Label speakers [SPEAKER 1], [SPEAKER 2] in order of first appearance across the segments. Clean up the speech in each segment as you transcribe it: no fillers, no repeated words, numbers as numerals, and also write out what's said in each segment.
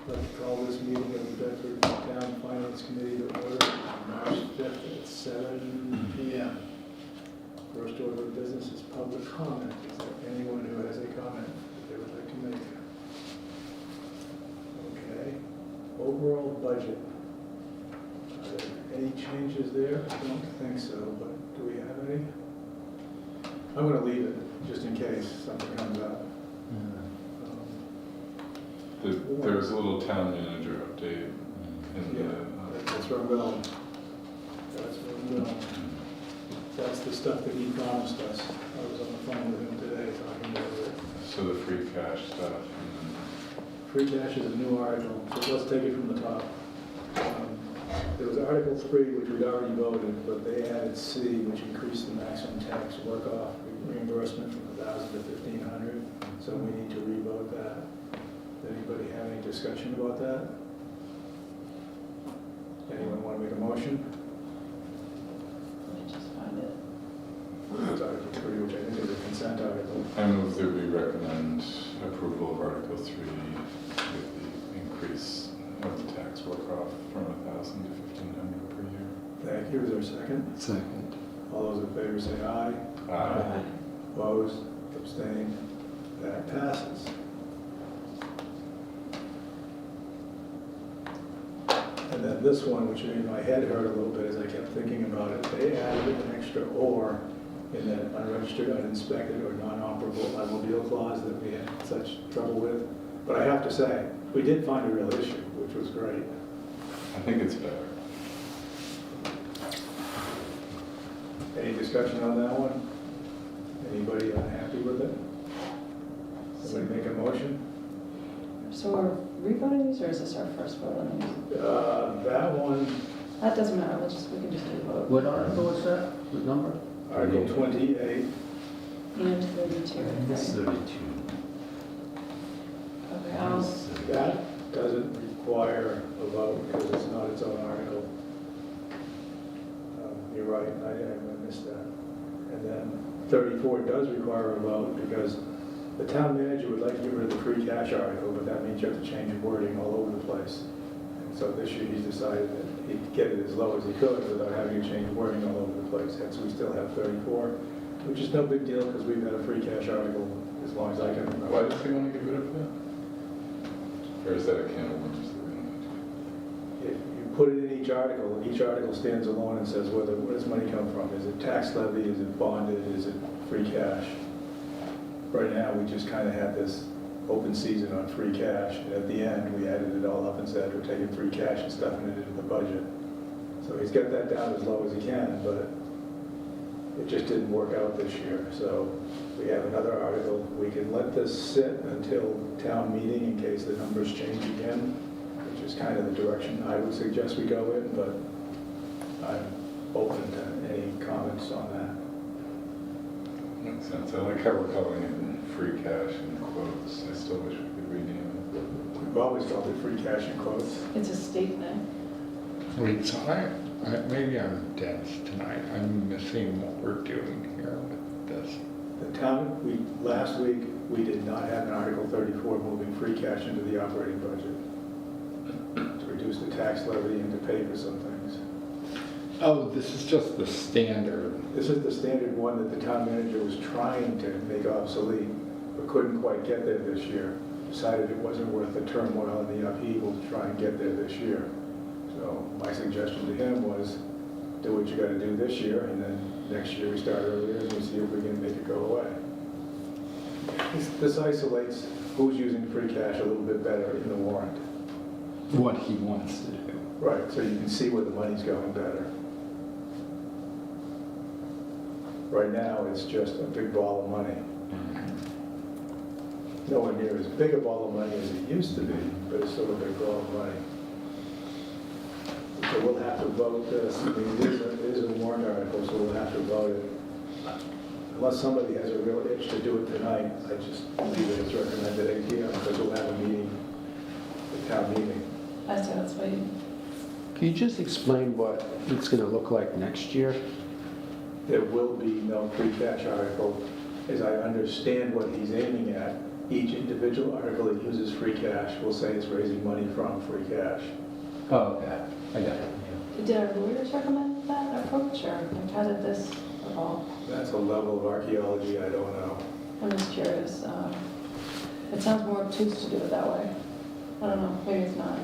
[SPEAKER 1] Let's call this meeting of the Bedford Town Finance Committee to order March 5th at 7 p.m. First order of business is public comment. Is there anyone who has a comment that they would like to make? Okay. Overall budget. Are there any changes there? I don't think so, but do we have any? I'm going to leave it just in case something comes up.
[SPEAKER 2] There was a little town manager update in
[SPEAKER 1] Yeah,
[SPEAKER 2] the,
[SPEAKER 1] that's where I'm going. That's where I'm going. That's the stuff that he promised us. I was on the phone with him today talking about it.
[SPEAKER 2] so the free cash stuff.
[SPEAKER 1] Free cash is a new article, so let's take it from the top. There was Article 3, which we'd already voted, but they added C, which increased the maximum tax work-off reimbursement from 1,000 to 1,500. So we need to re-vote that. Anybody have any discussion about that? Anyone want to make a motion?
[SPEAKER 3] Let me just find it.
[SPEAKER 1] It's Article 3, which I think is a consent article.
[SPEAKER 2] I move that we recommend approval of Article 3 with the increase of the tax work-off from 1,000 to 1,500 per year.
[SPEAKER 1] Thank you. Is there a second?
[SPEAKER 4] Second.
[SPEAKER 1] All those in favor say aye.
[SPEAKER 2] Aye.
[SPEAKER 1] Opposed? Abstained? That passes. And then this one, which made my head hurt a little bit as I kept thinking about it, they added an extra "or" in that unregistered, uninspected, or non-operable automobile clause that we had such trouble with. But I have to say, we did find a real issue, which was great.
[SPEAKER 2] I think it's better.
[SPEAKER 1] Any discussion on that one? Anybody unhappy with it? Somebody make a motion?
[SPEAKER 3] So we're revoting these, or is this our first vote on these?
[SPEAKER 1] That one,
[SPEAKER 3] That doesn't matter, we can just do a vote.
[SPEAKER 4] What article was that? What number?
[SPEAKER 1] Article 28.
[SPEAKER 3] And 32, right?
[SPEAKER 4] 32.
[SPEAKER 3] Okay,
[SPEAKER 1] That doesn't require a vote because it's not its own article. You're right, I missed that. And then 34 does require a vote because the town manager would like to get rid of the free cash article, but that means you have to change wording all over the place. And so this year he's decided that he'd get it as low as he could without having to change wording all over the place. Hence we still have 34, which is no big deal because we've had a free cash article as long as I can remember.
[SPEAKER 2] Why does he want to get rid of that? Or is that a can of worms that we don't need
[SPEAKER 1] If you put it in each article stands alone and says, where does money come from? Is it tax levy, is it bonded, is it free cash? Right now, we just kind of had this open season on free cash, and at the end, we added it all up and said, we're taking free cash and stuffing it into the budget. So he's got that down as low as he can, but it just didn't work out this year. So we have another article. We can let this sit until town meeting in case the numbers change again, which is kind of the direction I would suggest we go in, but I'm open to any comments on that.
[SPEAKER 2] it? Makes sense. I like how we're calling it free cash in quotes. I still wish we could rename
[SPEAKER 1] We've always called it free cash in quotes.
[SPEAKER 3] it's a state thing.
[SPEAKER 5] Wait, so maybe I'm dense tonight. I'm missing what we're doing here with this.
[SPEAKER 1] The town, last week, we did not have an Article 34 moving free cash into the operating budget to reduce the tax levy and to pay for some things.
[SPEAKER 5] Oh, this is just the standard.
[SPEAKER 1] This is the standard one that the town manager was trying to make obsolete, but couldn't quite get there this year. Decided it wasn't worth the turmoil and the upheaval to try and get there this year. So my suggestion to him was, do what you got to do this year, and then next year we start earlier and we see if we can make it go away. This isolates who's using free cash a little bit better in the warrant.
[SPEAKER 5] What he wants to do.
[SPEAKER 1] Right, so you can see where the money's going better. Right now, it's just a big ball of money. Nowhere near as big a ball of money as it used to be, but it's still a big ball of money. So we'll have to vote this. I mean, it is a warrant article, so we'll have to vote it. Unless somebody has a real itch to do it tonight, I just leave it as recommended 8 p.m. because we'll have a meeting, a town meeting.
[SPEAKER 3] I say let's wait.
[SPEAKER 4] Can you just explain what it's going to look like next year?
[SPEAKER 1] There will be no free cash article. As I understand what he's aiming at, each individual article that uses free cash will say it's raising money from free cash.
[SPEAKER 6] Oh, okay, I got it,
[SPEAKER 3] Did our lawyers recommend that approach, or like, how did this evolve?
[SPEAKER 1] That's a level of archaeology I don't know.
[SPEAKER 3] I'm just curious. It sounds more obtuse to do it that way. I don't know, maybe it's not.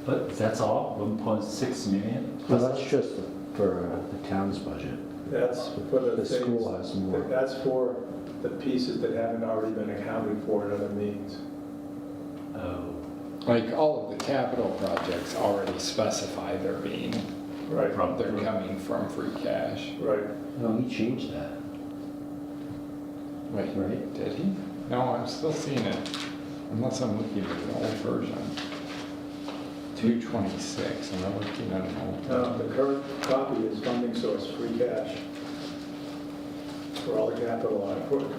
[SPEAKER 6] But that's all, 1.6 million?
[SPEAKER 4] Well, that's just for the town's budget.
[SPEAKER 1] That's for the
[SPEAKER 4] The
[SPEAKER 1] things,
[SPEAKER 4] school has more.
[SPEAKER 1] that's for the pieces that haven't already been accounted for in other means.
[SPEAKER 6] Oh,
[SPEAKER 5] Like all of the capital projects already specify they're being,
[SPEAKER 1] Right,
[SPEAKER 5] they're coming from free cash.
[SPEAKER 1] right.
[SPEAKER 6] no, he changed that,
[SPEAKER 5] Wait,
[SPEAKER 6] right?
[SPEAKER 5] did he? No, I'm still seeing it, unless I'm looking at the old version. 226, and I'm looking at an old.
[SPEAKER 1] The current copy is funding source, free cash. For all the capital,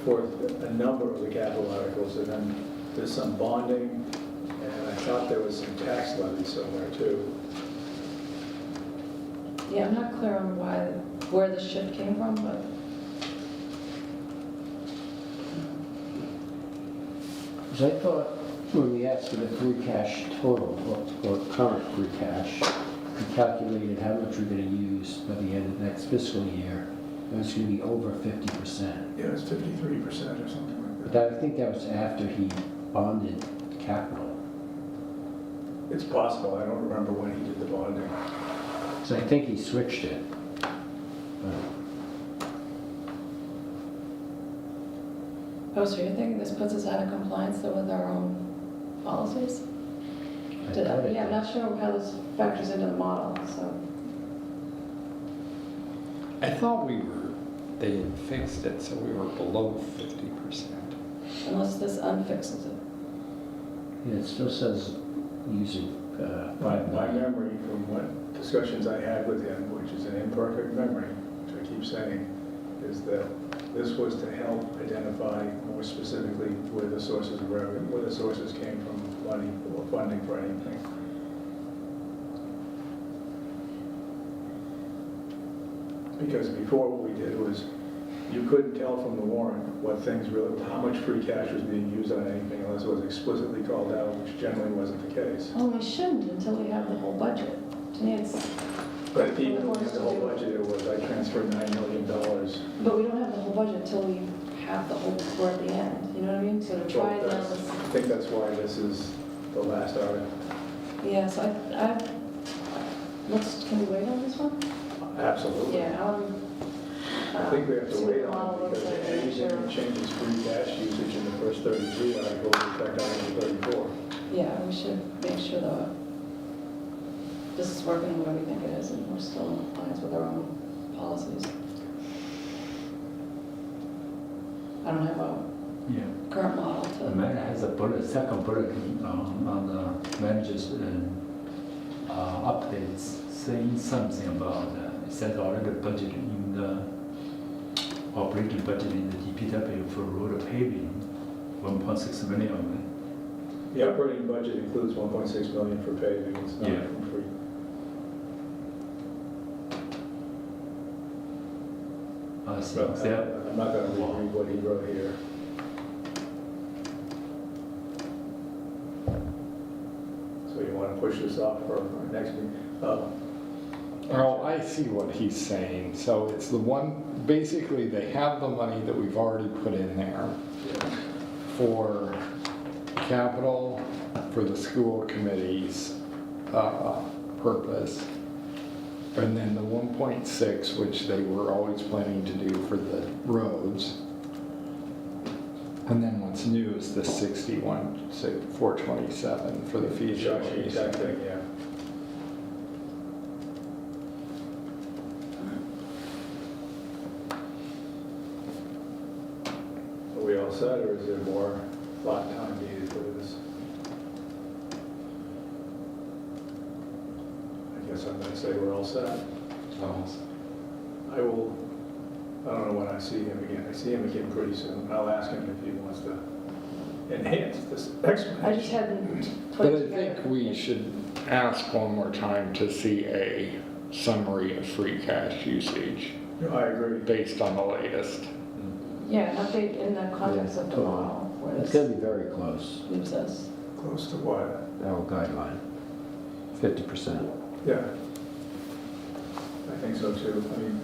[SPEAKER 1] for a number of the capital articles, and then there's some bonding, and I thought there was some tax levy somewhere too.
[SPEAKER 3] Yeah, I'm not clear on where the shift came from, but
[SPEAKER 4] Because I thought when we asked for the free cash total, or current free cash, we calculated how much we're gonna use by the end of the next fiscal year. It was gonna be over 50%.
[SPEAKER 1] Yeah, it's 53% or something like
[SPEAKER 4] But
[SPEAKER 1] that.
[SPEAKER 4] I think that was after he bonded capital.
[SPEAKER 1] It's possible, I don't remember when he did the bonding.
[SPEAKER 4] So I think he switched it.
[SPEAKER 3] oh, so you're thinking this puts us out of compliance though with our own policies?
[SPEAKER 4] I thought it
[SPEAKER 3] Yeah, I'm
[SPEAKER 4] did.
[SPEAKER 3] not sure how this factors into the model, so.
[SPEAKER 5] I thought they had fixed it, so we were below 50%.
[SPEAKER 3] Unless this unfixes it.
[SPEAKER 4] Yeah, it still says using
[SPEAKER 1] My memory from what discussions I had with him, which is an imperfect memory, which I keep saying, is that this was to help identify more specifically where the sources of revenue, where the sources came from, money or funding for anything. Because before what we did was, you couldn't tell from the warrant what things really, how much free cash was being used on anything unless it was explicitly called out, which generally wasn't the case.
[SPEAKER 3] Oh, we shouldn't until we have the whole budget. To me, it's,
[SPEAKER 1] But even when we had the whole budget, it was, I transferred $9 million.
[SPEAKER 3] but we don't have the whole budget until we have the whole, we're at the end, you know what I mean? So to try and now,
[SPEAKER 1] I think that's why this is the last article.
[SPEAKER 3] yeah, so can we wait on this one?
[SPEAKER 1] Absolutely.
[SPEAKER 3] Yeah,
[SPEAKER 1] I think we have to
[SPEAKER 3] see
[SPEAKER 1] wait
[SPEAKER 3] what the model
[SPEAKER 1] on it
[SPEAKER 3] looks
[SPEAKER 1] because
[SPEAKER 3] like, make
[SPEAKER 1] anything
[SPEAKER 3] sure.
[SPEAKER 1] that changes free cash usage in the first 33 article will affect Article 34.
[SPEAKER 3] Yeah, we should make sure that this is working the way we think it is, and we're still in compliance with our own policies. I don't have a
[SPEAKER 6] Yeah.
[SPEAKER 3] current model
[SPEAKER 6] The
[SPEAKER 3] to.
[SPEAKER 6] man has a bullet, second bullet on the managers updates, saying something about, it says already budget in the operating budget in the DPW for road paving, 1.6 million.
[SPEAKER 1] The operating budget includes 1.6 million for paving, it's not
[SPEAKER 6] Yeah.
[SPEAKER 1] from free.
[SPEAKER 6] I see,
[SPEAKER 1] But
[SPEAKER 6] there,
[SPEAKER 1] I'm not going to reread what he wrote here. So you want to push this off for our next meeting?
[SPEAKER 5] Oh, I see what he's saying. So it's the one, basically they have the money that we've already put in there for capital, for the school committee's purpose. And then the 1.6, which they were always planning to do for the roads. And then what's new is the 427 for the fee.
[SPEAKER 1] Exact thing, yeah. Are we all set, or is there more thought time needed for this? I guess I'm going to say we're all set. I will, I don't know when I see him again. I see him again pretty soon. I'll ask him if he wants to enhance this explanation.
[SPEAKER 3] I just hadn't put
[SPEAKER 5] But
[SPEAKER 3] it
[SPEAKER 5] I
[SPEAKER 3] together.
[SPEAKER 5] think we should ask one more time to see a summary of free cash usage
[SPEAKER 1] No, I agree.
[SPEAKER 5] based on the latest.
[SPEAKER 3] Yeah, an update in the context of the
[SPEAKER 4] total.
[SPEAKER 3] model. where
[SPEAKER 4] It's gonna
[SPEAKER 3] this
[SPEAKER 4] be very close,
[SPEAKER 3] leaves us.
[SPEAKER 1] Close to what?
[SPEAKER 4] our guideline, 50%.
[SPEAKER 1] Yeah. I think so too. I mean,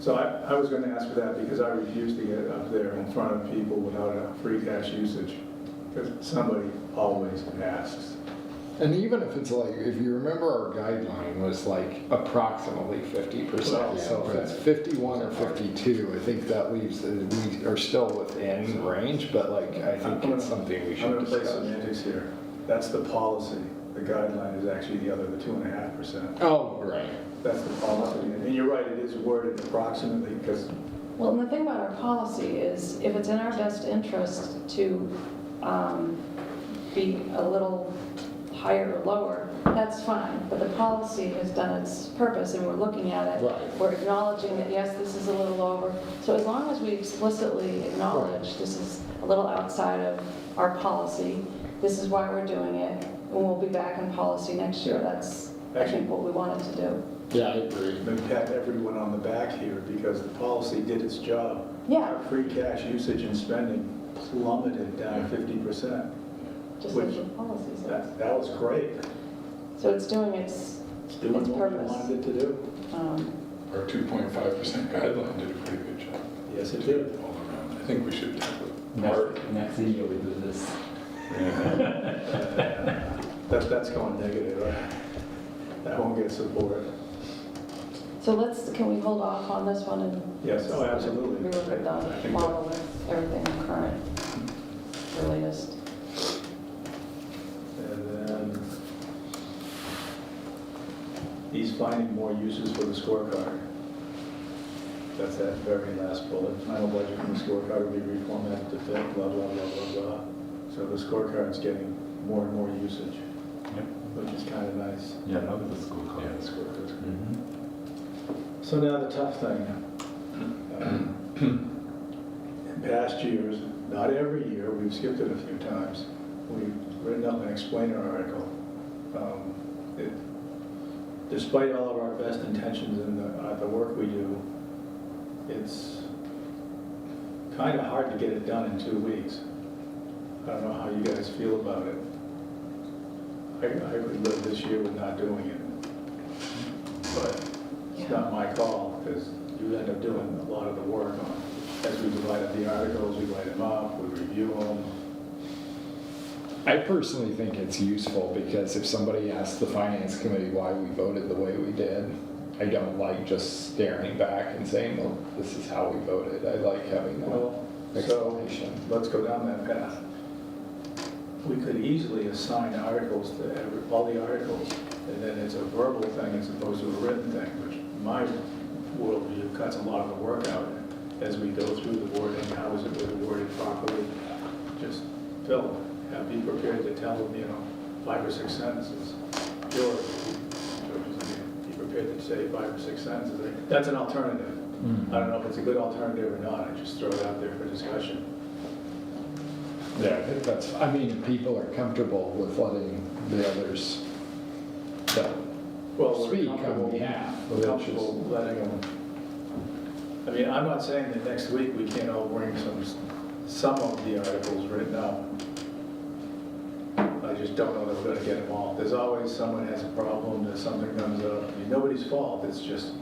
[SPEAKER 1] so I was gonna ask for that because I refuse to get up there in front of people without a free cash usage. Because somebody always asks.
[SPEAKER 5] And even if it's like, if you remember our guideline was like approximately 50%.
[SPEAKER 1] Well,
[SPEAKER 5] So if
[SPEAKER 1] yeah.
[SPEAKER 5] it's 51 or 52, I think that leaves, we are still within range, but like, I think it's something we
[SPEAKER 1] I'm
[SPEAKER 5] should
[SPEAKER 1] gonna play
[SPEAKER 5] discuss.
[SPEAKER 1] semantics here. That's the policy. The guideline is actually the other, the 2.5%.
[SPEAKER 5] Oh, right.
[SPEAKER 1] That's the policy. And you're right, it is worded approximately because,
[SPEAKER 3] Well, and the thing about our policy is if it's in our best interest to be a little higher or lower, that's fine. But the policy has done its purpose and we're looking at it.
[SPEAKER 5] Right.
[SPEAKER 3] We're acknowledging that, yes, this is a little over. So as long as we explicitly acknowledge this is a little outside of our policy, this is why we're doing it, and we'll be back in policy next year. That's, I think, what we wanted to do.
[SPEAKER 5] Yeah, I agree.
[SPEAKER 1] we pat everyone on the back here because the policy did its job.
[SPEAKER 3] Yeah,
[SPEAKER 1] Our free cash usage and spending plummeted down 50%.
[SPEAKER 3] just like the policy says.
[SPEAKER 1] That was great.
[SPEAKER 3] So it's doing its
[SPEAKER 1] It's doing
[SPEAKER 3] Its
[SPEAKER 1] what we
[SPEAKER 3] purpose.
[SPEAKER 1] wanted it to do.
[SPEAKER 2] Our 2.5% guideline did a pretty good job.
[SPEAKER 1] Yes, it did.
[SPEAKER 2] All around. I think we should tackle it.
[SPEAKER 6] Next year we do this.
[SPEAKER 1] That's going negative, right? That won't get support.
[SPEAKER 3] So can we hold off on this one and?
[SPEAKER 1] Yes, oh, absolutely.
[SPEAKER 3] We will get done
[SPEAKER 1] I think
[SPEAKER 3] tomorrow with everything current, the latest.
[SPEAKER 1] And then he's finding more uses for the scorecard. That's that very last bullet. Final budget from the scorecard will be reformatted to fit, blah, blah, blah, blah, blah. So the scorecard's getting more and more usage,
[SPEAKER 6] Yep.
[SPEAKER 1] which is kind of nice.
[SPEAKER 6] Yeah, I love the school card.
[SPEAKER 2] Yeah, the scorecard's good.
[SPEAKER 6] Mhm.
[SPEAKER 1] So now the tough thing. In past years, not every year, we've skipped it a few times, we've written up an explainer article. Despite all of our best intentions in the work we do, it's kind of hard to get it done in 2 weeks. I don't know how you guys feel about it. I could live this year with not doing it. But it's not my call, because you end up doing a lot of the work on, as we divide up the articles, we write them up, we review them.
[SPEAKER 5] I personally think it's useful because if somebody asks the finance committee why we voted the way we did, I don't like just staring back and saying, well, this is how we voted. I like having that
[SPEAKER 1] Well, so
[SPEAKER 5] explanation.
[SPEAKER 1] let's go down that path. We could easily assign articles to all the articles, and then it's a verbal thing as opposed to a written thing, which in my worldview cuts a lot of the work out as we go through the wording, how is it really worded properly. Just Phil, be prepared to tell them, 5 or 6 sentences. George, be prepared to say 5 or 6 sentences. That's an alternative. I don't know if it's a good alternative or not, I just throw it out there for discussion.
[SPEAKER 5] Yeah, I think that's, I mean, if people are comfortable with letting the others
[SPEAKER 1] Well, we're
[SPEAKER 5] speak on
[SPEAKER 1] comfortable-
[SPEAKER 5] behalf.
[SPEAKER 1] We're
[SPEAKER 5] which is-
[SPEAKER 1] comfortable letting them, I mean, I'm not saying that next week we can't all bring some of the articles written up. I just don't know that we're gonna get them all. There's always someone has a problem, there's something comes up. I mean, nobody's fault, it's just,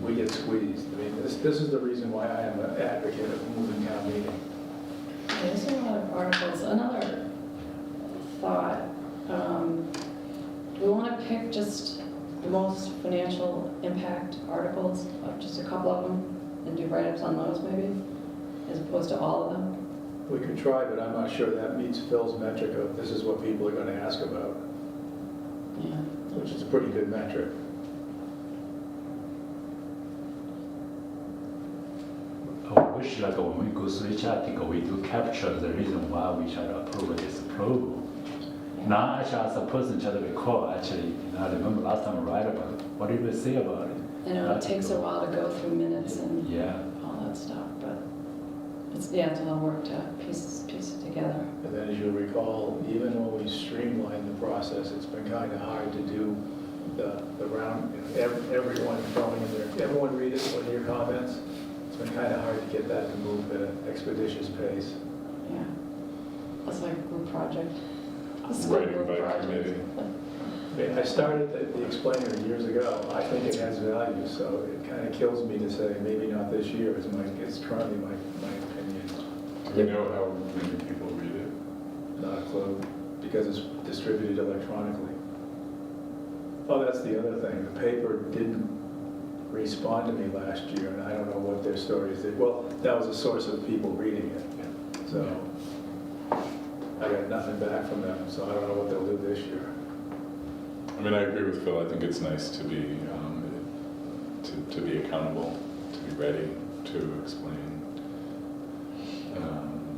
[SPEAKER 1] we get squeezed. I mean, this is the reason why I am an advocate of moving town meeting.
[SPEAKER 3] There's a lot of articles. Another thought, do we want to pick just the most financial impact articles, just a couple of them, and do write-ups on those maybe, as opposed to all of them?
[SPEAKER 1] We could try, but I'm not sure that meets Phil's metric of this is what people are gonna ask about,
[SPEAKER 3] Yeah.
[SPEAKER 1] which is a pretty good metric.
[SPEAKER 6] Wish like when we go through each article, we do capture the reason why we try to approve or disapprove. Now, actually, as a person try to recall, actually, I remember last time I write about it, what did we say about it?
[SPEAKER 3] I know it takes a while to go through minutes and
[SPEAKER 6] Yeah,
[SPEAKER 3] all that stuff, but it's a lot of work to piece it together.
[SPEAKER 1] And then as you'll recall, even when we streamlined the process, it's been kind of hard to do the round, everyone throwing in there, everyone read it, what are your comments? It's been kind of hard to get that to move at an expeditious pace.
[SPEAKER 3] Yeah. That's like a group project. This is a
[SPEAKER 2] Writing
[SPEAKER 3] group
[SPEAKER 2] by
[SPEAKER 3] project.
[SPEAKER 2] committee.
[SPEAKER 1] I mean, I started the explainer years ago. I think it has value, so it kind of kills me to say maybe not this year is it's currently my opinion.
[SPEAKER 2] Do we know how many people read it?
[SPEAKER 1] Not a clue, because it's distributed electronically. Oh, that's the other thing. The paper didn't respond to me last year, and I don't know what their story is. Well, that was a source of people reading it, so I got nothing back from them, so I don't know what they'll do this year.
[SPEAKER 2] I mean, I agree with Phil. I think it's nice to be accountable, to be ready to explain.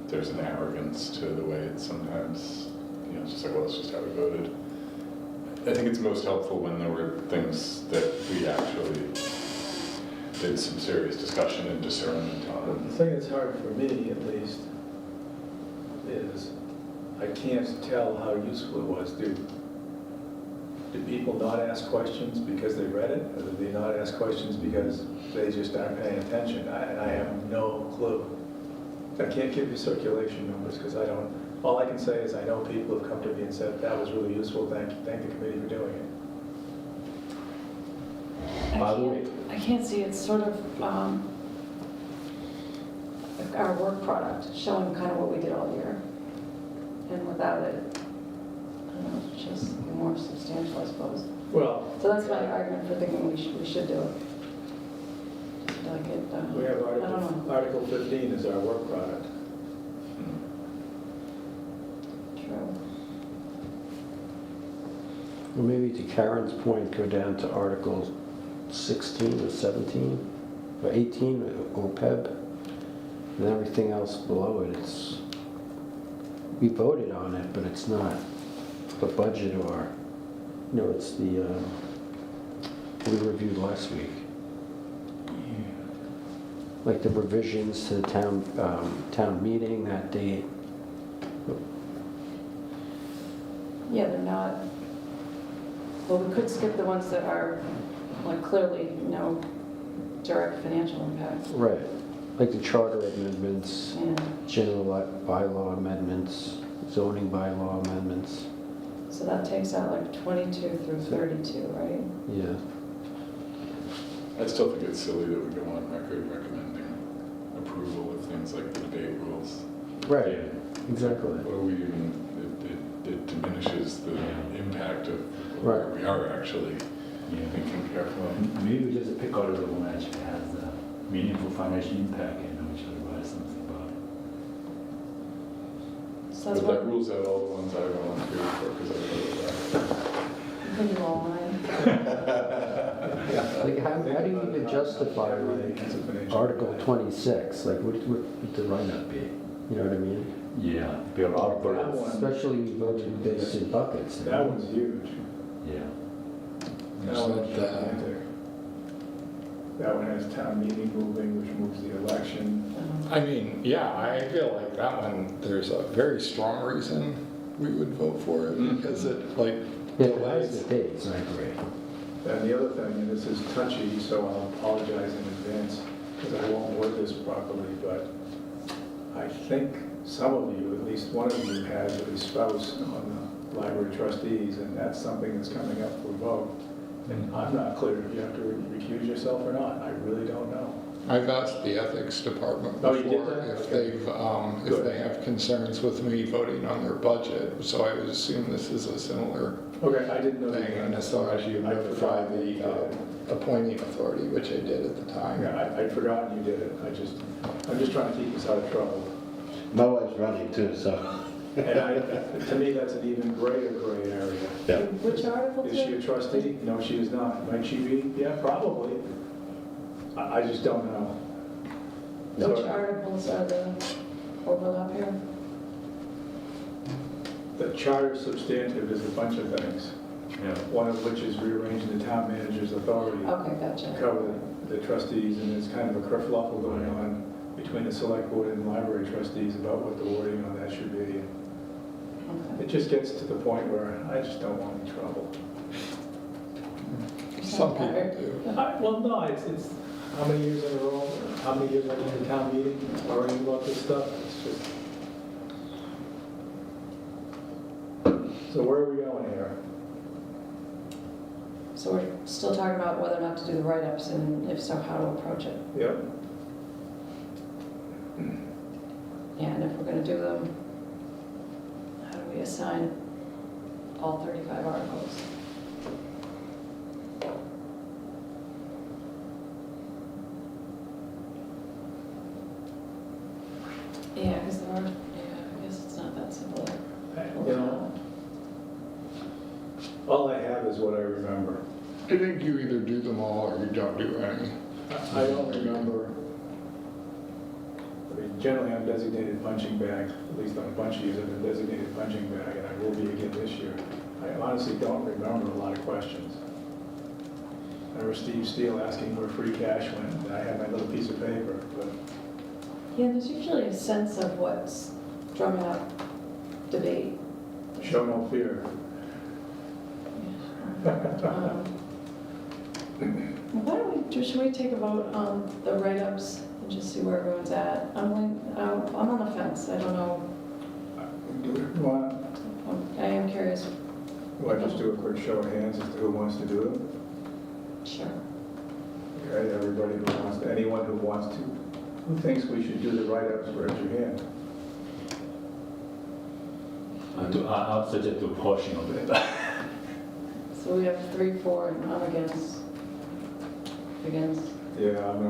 [SPEAKER 2] There's an arrogance to the way it's sometimes, it's just like, well, it's just how we voted. I think it's most helpful when there were things that we actually did some serious discussion and discernment
[SPEAKER 1] The
[SPEAKER 2] on.
[SPEAKER 1] thing that's hard for me, at least, is I can't tell how useful it was. Do people not ask questions because they read it, or do they not ask questions because they just aren't paying attention? And I have no clue. I can't give you circulation numbers because I don't. All I can say is I know people have come to me and said, that was really useful, thank the committee for doing it.
[SPEAKER 4] By the way-
[SPEAKER 3] I can't see, it's sort of our work product, showing kind of what we did all year. And without it, I don't know, it's just more substantial, I suppose.
[SPEAKER 1] Well,
[SPEAKER 3] So that's my argument for thinking we should do it. Like it,
[SPEAKER 1] we have
[SPEAKER 3] I don't know.
[SPEAKER 1] Article 15 is our work product.
[SPEAKER 3] True.
[SPEAKER 4] Well, maybe to Karen's point, go down to Article 16 or 17, or 18, or OPEB, and everything else below it, we voted on it, but it's not the budget or, it's the, we reviewed last week. Like the revisions to the town meeting that date.
[SPEAKER 3] Yeah, they're not, well, we could skip the ones that are like clearly no direct financial impact.
[SPEAKER 4] Right, like the charter amendments,
[SPEAKER 3] Yeah.
[SPEAKER 4] general bylaw amendments, zoning bylaw amendments.
[SPEAKER 3] So that takes out like 22 through 32, right?
[SPEAKER 4] Yeah.
[SPEAKER 2] I still think it's silly that we go on record recommending approval of things like the debate rules.
[SPEAKER 4] Right, exactly.
[SPEAKER 2] Or we even, it diminishes the impact of where
[SPEAKER 4] Right.
[SPEAKER 2] we are actually
[SPEAKER 6] Yeah.
[SPEAKER 2] thinking carefully.
[SPEAKER 6] Maybe we just pick out the one that actually has a meaningful financial impact and we should write something about it.
[SPEAKER 3] So that's
[SPEAKER 2] But
[SPEAKER 3] what,
[SPEAKER 2] that rules out all the ones I volunteered for because I wrote
[SPEAKER 3] can you all mine?
[SPEAKER 4] Like, how do you even justify like
[SPEAKER 1] It's a financial
[SPEAKER 4] Article
[SPEAKER 1] impact.
[SPEAKER 4] 26? Like, what would the write-up be? You know what I mean?
[SPEAKER 6] Yeah, be a lot of
[SPEAKER 1] That
[SPEAKER 6] bullets.
[SPEAKER 1] one-
[SPEAKER 4] Especially we voted this in buckets.
[SPEAKER 1] That one's huge.
[SPEAKER 6] Yeah.
[SPEAKER 1] That
[SPEAKER 5] Is
[SPEAKER 1] one's
[SPEAKER 5] that,
[SPEAKER 1] gigantic. That one has town meeting moving, which moves the election.
[SPEAKER 5] I mean, yeah, I feel like that one, there's a very strong reason we would vote for it because it like
[SPEAKER 4] Yeah, it has
[SPEAKER 5] delays.
[SPEAKER 4] the dates, I agree.
[SPEAKER 1] And the other thing, and this is touchy, so I'll apologize in advance, because I won't word this properly, but I think some of you, at least one of you, has a spouse on the library trustees, and that's something that's coming up for vote. And I'm not clear if you have to recuse yourself or not. I really don't know.
[SPEAKER 5] I've asked the ethics department
[SPEAKER 1] Oh, you did
[SPEAKER 5] before
[SPEAKER 1] that?
[SPEAKER 5] if
[SPEAKER 1] Okay.
[SPEAKER 5] they've, if
[SPEAKER 1] Good.
[SPEAKER 5] they have concerns with me voting on their budget, so I would assume this is a similar
[SPEAKER 1] Okay, I didn't know. that.
[SPEAKER 5] thing, and so I should
[SPEAKER 1] I
[SPEAKER 5] notify
[SPEAKER 1] forgot that you
[SPEAKER 5] the
[SPEAKER 1] did it.
[SPEAKER 5] appointing authority, which I did at the time.
[SPEAKER 1] Yeah, I'd forgotten you did it. I'm just trying to keep us out of trouble.
[SPEAKER 7] My wife's running too, so.
[SPEAKER 1] And to me, that's an even greater gray area.
[SPEAKER 7] Yeah.
[SPEAKER 3] Which article?
[SPEAKER 1] Is she a trustee? No, she is not. Might she be? Yeah, probably. I just don't know.
[SPEAKER 3] Which
[SPEAKER 1] So,
[SPEAKER 3] articles are the overlap here?
[SPEAKER 1] the charter substantive is a bunch of things,
[SPEAKER 6] Yeah.
[SPEAKER 1] one of which is rearranging the town manager's authority to
[SPEAKER 3] Okay, gotcha.
[SPEAKER 1] cover the trustees, and there's kind of a kerfluffle going on between the select board and library trustees about what the wording on that should be.
[SPEAKER 3] Okay.
[SPEAKER 1] It just gets to the point where I just don't want any trouble.
[SPEAKER 5] Some people
[SPEAKER 3] Okay.
[SPEAKER 5] do.
[SPEAKER 1] Well, no, it's, how many years in a row, how many years I've been in town meeting, learning about this stuff, it's just, So where are we going here?
[SPEAKER 3] So we're still talking about whether or not to do the write-ups, and if so, how to approach it.
[SPEAKER 1] Yep.
[SPEAKER 3] And if we're gonna do them, how do we assign all 35 articles? Yeah, because there are, yeah, I guess it's not that simple.
[SPEAKER 1] You know, all I have is what I remember.
[SPEAKER 5] I think you either do them all or you don't do any.
[SPEAKER 1] I don't remember. I mean, generally, I'm designated punching bag, at least on a bunch of years, I've been designated punching bag, and I will be again this year. I honestly don't remember a lot of questions. I remember Steve Steele asking where free cash went, and I had my little piece of paper, but
[SPEAKER 3] Yeah, there's usually a sense of what's drumming up debate.
[SPEAKER 1] show no fear.
[SPEAKER 3] Why don't we, should we take a vote on the write-ups and just see where everyone's at? I'm on the fence, I don't know.
[SPEAKER 1] Do we want,
[SPEAKER 3] I am curious.
[SPEAKER 1] I just do a quick show of hands as to who wants to do it?
[SPEAKER 3] Sure.
[SPEAKER 1] Okay, everybody who wants, anyone who wants to, who thinks we should do the write-ups, raise your hand.
[SPEAKER 6] I'll suggest to portion of it.
[SPEAKER 3] So we have 3, 4, and I'm against. Against.
[SPEAKER 1] Yeah, I'm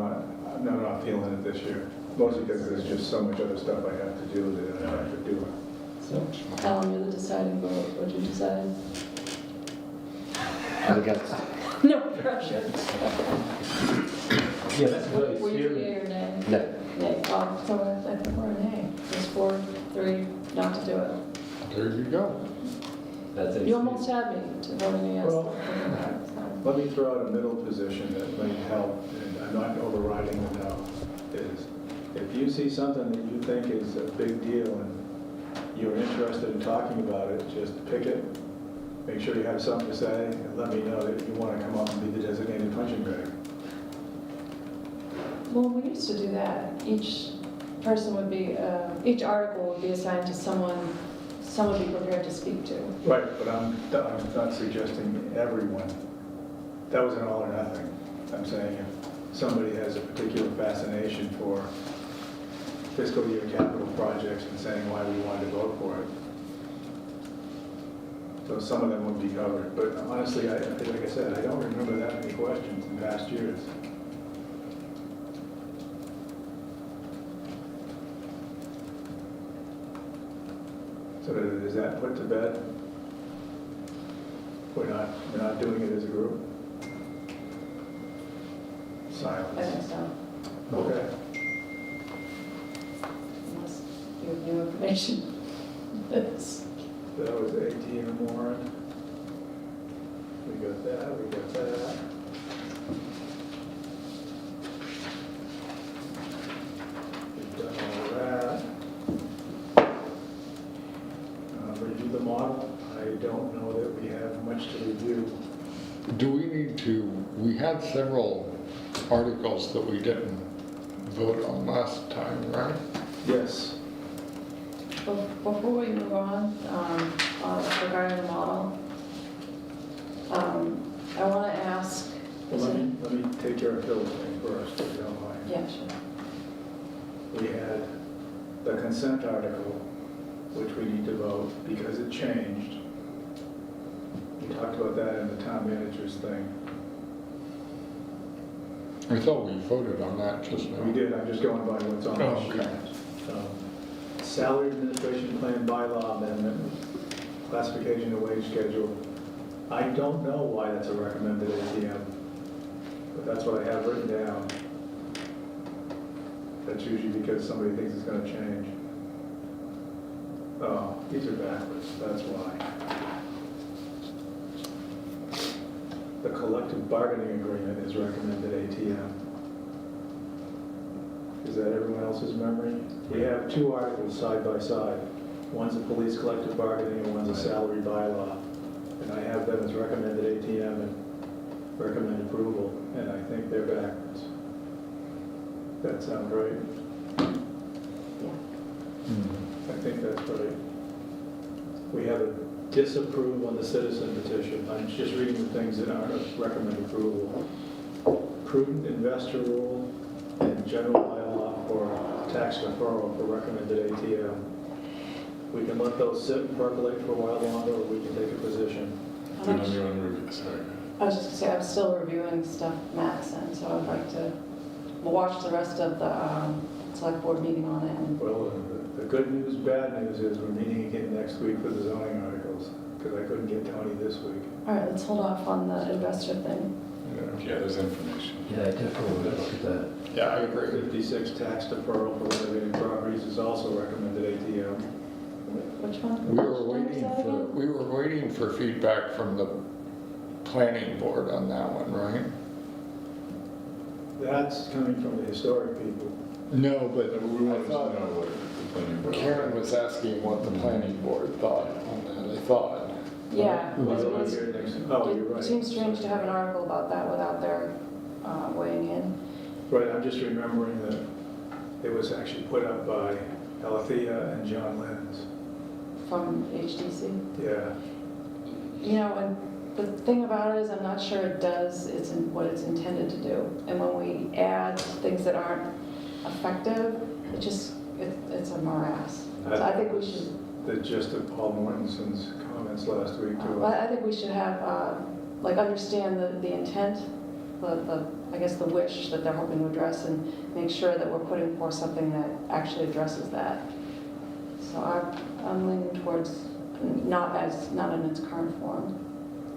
[SPEAKER 1] not feeling it this year, mostly because there's just so much other stuff I have to do that I have to do.
[SPEAKER 3] So, Alan, you're the deciding vote. What'd you decide?
[SPEAKER 7] I'm against.
[SPEAKER 3] No pressure.
[SPEAKER 6] Yeah, that's good
[SPEAKER 3] Were you
[SPEAKER 6] experience.
[SPEAKER 3] yea or nay?
[SPEAKER 7] No.
[SPEAKER 3] Nay. So I think we're a nay. There's 4, 3 not to do it.
[SPEAKER 5] There you go.
[SPEAKER 6] That's it.
[SPEAKER 3] You almost had me to voting yes.
[SPEAKER 1] Well, let me throw out a middle position that might help, and I'm not overriding the no, is if you see something that you think is a big deal and you're interested in talking about it, just pick it, make sure you have something to say, and let me know that you want to come up and be the designated punching bag.
[SPEAKER 3] Well, we used to do that. Each person would be, each article would be assigned to someone be prepared to speak to.
[SPEAKER 1] Right, but I'm not suggesting everyone. That was an all or nothing. I'm saying if somebody has a particular fascination for fiscal year capital projects and saying why we wanted to vote for it. So some of them would be covered, but honestly, like I said, I don't remember that many questions in past years. So is that put to bed? We're not doing it as a group?
[SPEAKER 3] I think
[SPEAKER 1] Silence.
[SPEAKER 3] so.
[SPEAKER 1] Okay.
[SPEAKER 3] Unless you have new information. That's,
[SPEAKER 1] That was ATM warrant. We got that, we got that. We've done all that. Review the model. I don't know that we have much to review.
[SPEAKER 5] Do we need to, we had several articles that we didn't vote on last time, right?
[SPEAKER 1] Yes.
[SPEAKER 3] before we move on, regarding the model, I want to ask,
[SPEAKER 1] Let me take care of Phil's thing first, if you don't mind.
[SPEAKER 3] yeah, sure.
[SPEAKER 1] We had the consent article, which we need to vote because it changed. We talked about that in the town manager's thing.
[SPEAKER 5] I thought we voted on that just now.
[SPEAKER 1] We did, I'm just going by what's on
[SPEAKER 5] Oh,
[SPEAKER 1] the sheet.
[SPEAKER 5] okay.
[SPEAKER 1] Salary administration plan bylaw amendment, classification of wage schedule. I don't know why that's a recommended ATM, but that's what I have written down. That's usually because somebody thinks it's gonna change. Oh, these are backwards, that's why. The collective bargaining agreement is recommended ATM. Is that everyone else's memory? We have two articles side by side. One's a police collective bargaining and one's a salary bylaw. And I have them as recommended ATM and recommend approval, and I think they're backwards. That sound right? I think that's right. We have a disapprove on the citizen petition. I'm just reading the things that aren't of recommend approval. Prudent investor rule and general bylaw for tax deferral for recommended ATM. We can let those sit and percolate for a while longer, or we can take a position.
[SPEAKER 3] I'm
[SPEAKER 2] Did
[SPEAKER 3] not-
[SPEAKER 2] anyone review, sorry.
[SPEAKER 3] I was just gonna say, I'm still reviewing stuff Matt sent, so I'd like to watch the rest of the select board meeting on it. And
[SPEAKER 1] Well, the good news, bad news is we're meeting again next week for the zoning articles, because I couldn't get Tony this week.
[SPEAKER 3] All right, let's hold off on the investor thing.
[SPEAKER 2] Yeah, there's information.
[SPEAKER 4] Yeah, I definitely would look at that.
[SPEAKER 5] Yeah, I agree.
[SPEAKER 1] 56 tax deferral for renovating properties is also recommended ATM.
[SPEAKER 3] Which one?
[SPEAKER 5] We were
[SPEAKER 3] Which one was
[SPEAKER 5] waiting
[SPEAKER 3] that
[SPEAKER 5] for,
[SPEAKER 3] again?
[SPEAKER 5] we were waiting for feedback from the planning board on that one, right?
[SPEAKER 1] That's coming from the historic people.
[SPEAKER 5] No, but
[SPEAKER 2] But we
[SPEAKER 5] I
[SPEAKER 2] wanted to know
[SPEAKER 5] thought
[SPEAKER 2] what the planning board.
[SPEAKER 5] Karen was asking what the planning board thought on that, I thought.
[SPEAKER 3] Yeah.
[SPEAKER 1] Well,
[SPEAKER 3] it
[SPEAKER 1] I'll
[SPEAKER 3] was-
[SPEAKER 1] hear it next- Oh, you're right.
[SPEAKER 3] It seems strange to have an article about that without their weighing in.
[SPEAKER 1] Right, I'm just remembering that it was actually put up by Alethea and John Lenz.
[SPEAKER 3] From HDC.
[SPEAKER 1] Yeah,
[SPEAKER 3] You know, and the thing about it is I'm not sure it does what it's intended to do. And when we add things that aren't effective, it's a morass. So I think we should,
[SPEAKER 1] the gist of Paul Mortenson's comments last week too.
[SPEAKER 3] I think we should have, understand the intent, I guess the wish that they're hoping to address and make sure that we're putting forth something that actually addresses that. So I'm leaning towards not in its current form,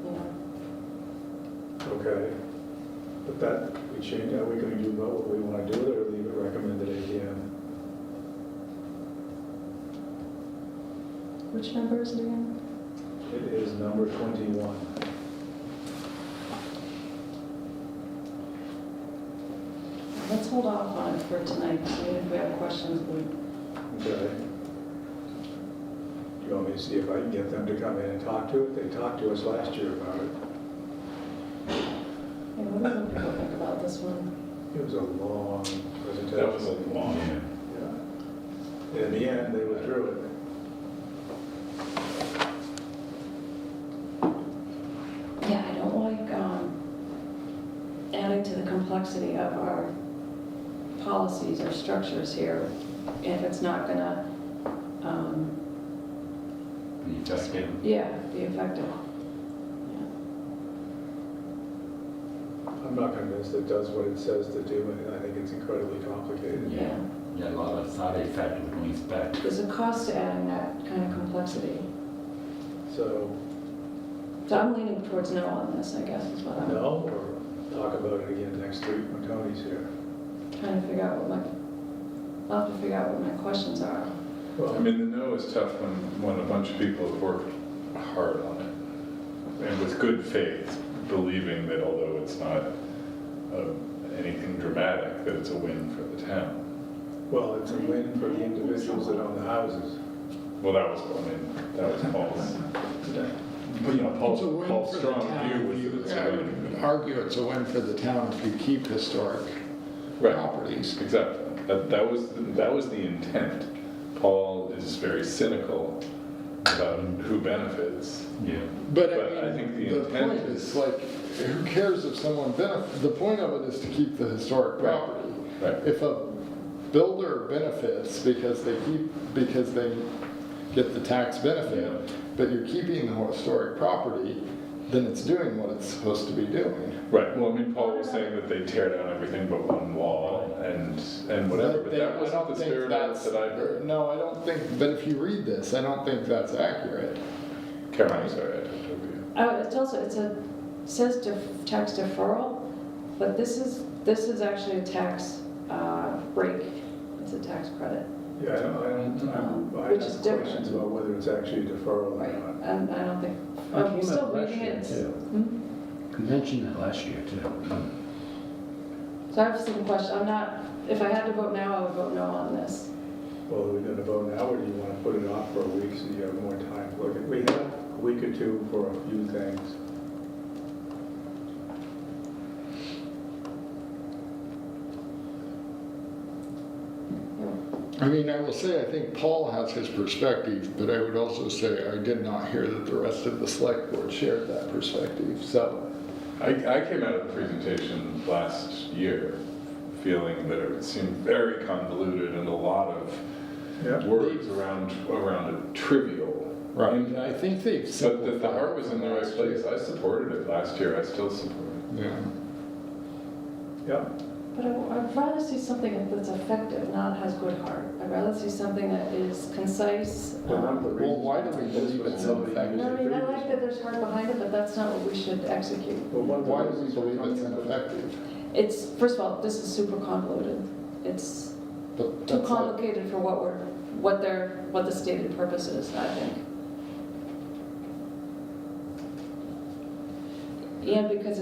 [SPEAKER 3] you know.
[SPEAKER 1] Okay. But that, we change, are we going to do about what we want to do with it or leave it recommended ATM?
[SPEAKER 3] Which number is it again?
[SPEAKER 1] It is number 21.
[SPEAKER 3] Let's hold off on it for tonight, so if we have questions,
[SPEAKER 1] Okay. Do you want me to see if I can get them to come in and talk to it? They talked to us last year about it.
[SPEAKER 3] hey, what do other people think about this one?
[SPEAKER 1] It was a long presentation.
[SPEAKER 2] That was a long,
[SPEAKER 1] Yeah. In the end, they withdrew it.
[SPEAKER 3] Yeah, I don't like adding to the complexity of our policies or structures here if it's not gonna,
[SPEAKER 6] You just get,
[SPEAKER 3] yeah, be effective.
[SPEAKER 1] I'm not convinced it does what it says to do, and I think it's incredibly complicated.
[SPEAKER 6] yeah, a lot of side effect we don't expect.
[SPEAKER 3] There's a cost to adding that kind of complexity.
[SPEAKER 1] So,
[SPEAKER 3] So I'm leaning towards no on this, I guess, is what I'm
[SPEAKER 1] no, or talk about it again next week when Tony's here.
[SPEAKER 3] trying to figure out I'll have to figure out what my questions are.
[SPEAKER 2] I mean, the no is tough when a bunch of people have worked hard on it. And with good faith, believing that although it's not anything dramatic, that it's a win for the town.
[SPEAKER 1] Well, it's a win for the individuals that own the houses.
[SPEAKER 2] Well, that was Paul's. But, you know,
[SPEAKER 5] It's a win
[SPEAKER 2] Paul's
[SPEAKER 5] for the
[SPEAKER 2] strong
[SPEAKER 5] town
[SPEAKER 2] view
[SPEAKER 5] if
[SPEAKER 2] was
[SPEAKER 5] you-
[SPEAKER 2] that it's
[SPEAKER 5] I
[SPEAKER 2] a
[SPEAKER 5] would
[SPEAKER 2] win.
[SPEAKER 5] argue it's a win for the town if you keep historic
[SPEAKER 2] Right.
[SPEAKER 5] properties.
[SPEAKER 2] Exactly. That was the intent. Paul is very cynical about who benefits.
[SPEAKER 6] Yeah.
[SPEAKER 5] But
[SPEAKER 2] But I
[SPEAKER 5] I
[SPEAKER 2] think
[SPEAKER 5] mean,
[SPEAKER 2] the
[SPEAKER 5] the
[SPEAKER 2] intent
[SPEAKER 5] point
[SPEAKER 2] is-
[SPEAKER 5] is like, who cares if someone benefits? The point of it is to keep the historic
[SPEAKER 2] Right.
[SPEAKER 5] property.
[SPEAKER 2] Right.
[SPEAKER 5] If a builder benefits because they get the tax benefit, but you're keeping the historic property, then it's doing what it's supposed to be doing.
[SPEAKER 2] Right, well, I mean, Paul was saying that they tear down everything but one wall and whatever, but
[SPEAKER 5] they-
[SPEAKER 2] that
[SPEAKER 5] I
[SPEAKER 2] wasn't
[SPEAKER 5] don't
[SPEAKER 2] the
[SPEAKER 5] think
[SPEAKER 2] spirit
[SPEAKER 5] that's-
[SPEAKER 2] that I heard.
[SPEAKER 5] No, I don't think, but if you read this, I don't think that's accurate.
[SPEAKER 2] Karen, I'm sorry, I talked over you.
[SPEAKER 3] It says tax deferral, but this is actually a tax break. It's a tax credit.
[SPEAKER 1] Yeah, I
[SPEAKER 3] Which
[SPEAKER 1] have
[SPEAKER 3] is different.
[SPEAKER 1] questions about whether it's actually a deferral or
[SPEAKER 3] Right,
[SPEAKER 1] not.
[SPEAKER 3] and I don't think,
[SPEAKER 4] That
[SPEAKER 3] I'm
[SPEAKER 4] came
[SPEAKER 3] still
[SPEAKER 4] up last
[SPEAKER 3] reading
[SPEAKER 4] year,
[SPEAKER 3] it.
[SPEAKER 4] too.
[SPEAKER 3] Hmm?
[SPEAKER 4] We mentioned that last year too.
[SPEAKER 3] So I have some questions, if I had to vote now, I would vote no on this.
[SPEAKER 1] Well, are we going to vote now, or do you want to put it off for a week so you have more time to look at? We have a week or two for a few things.
[SPEAKER 5] I mean, I will say, I think Paul has his perspective, but I would also say I did not hear that the rest of the select board shared that perspective, so.
[SPEAKER 2] I came out of the presentation last year feeling that it seemed very convoluted and a lot of
[SPEAKER 1] Yeah.
[SPEAKER 2] words around a trivial.
[SPEAKER 5] Right, and I think they've
[SPEAKER 2] But
[SPEAKER 5] simplified.
[SPEAKER 2] the heart was in the right
[SPEAKER 5] last year.
[SPEAKER 2] place. I supported it last year. I still support it.
[SPEAKER 5] Yeah.
[SPEAKER 1] Yeah,
[SPEAKER 3] But I'd rather see something that's effective, not has good heart. I'd rather see something that is concise.
[SPEAKER 1] but one of the
[SPEAKER 5] Well,
[SPEAKER 1] reasons
[SPEAKER 5] why do we
[SPEAKER 1] this
[SPEAKER 5] believe
[SPEAKER 1] was
[SPEAKER 5] it's
[SPEAKER 1] nobody
[SPEAKER 5] ineffective?
[SPEAKER 3] No, I
[SPEAKER 1] used
[SPEAKER 3] mean,
[SPEAKER 1] it
[SPEAKER 3] I like
[SPEAKER 1] previously.
[SPEAKER 3] that there's heart behind it, but that's not what we should execute.
[SPEAKER 1] But one of the
[SPEAKER 5] Why do we
[SPEAKER 1] reasons
[SPEAKER 5] believe
[SPEAKER 1] we're
[SPEAKER 5] it's
[SPEAKER 1] coming up with-
[SPEAKER 5] ineffective?
[SPEAKER 3] It's, first of all, this is super convoluted. It's
[SPEAKER 5] But
[SPEAKER 3] too
[SPEAKER 5] that's not-
[SPEAKER 3] complicated for what the stated purpose is, I think. And because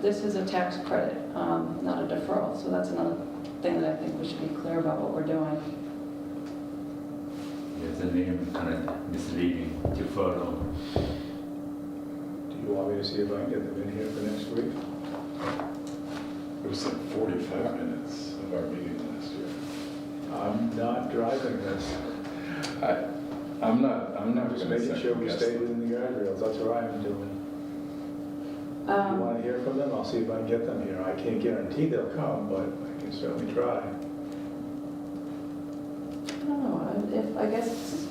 [SPEAKER 3] this is a tax credit, not a deferral, so that's another thing that I think we should be clear about what we're doing.
[SPEAKER 6] Yeah, the name kind of misleading, deferral.
[SPEAKER 1] Do you want me to see if I can get them in here for next week?
[SPEAKER 2] It was like 45 minutes of our meeting last year.
[SPEAKER 1] I'm not driving this.
[SPEAKER 2] I'm not
[SPEAKER 1] I'm
[SPEAKER 2] going
[SPEAKER 1] just
[SPEAKER 2] to
[SPEAKER 1] making sure we
[SPEAKER 2] second
[SPEAKER 1] stay
[SPEAKER 2] guess.
[SPEAKER 1] within the guardrails, that's what I'm doing. If you want to hear from them, I'll see if I can get them here. I can't guarantee they'll come, but I can certainly try.
[SPEAKER 3] I don't know, I guess,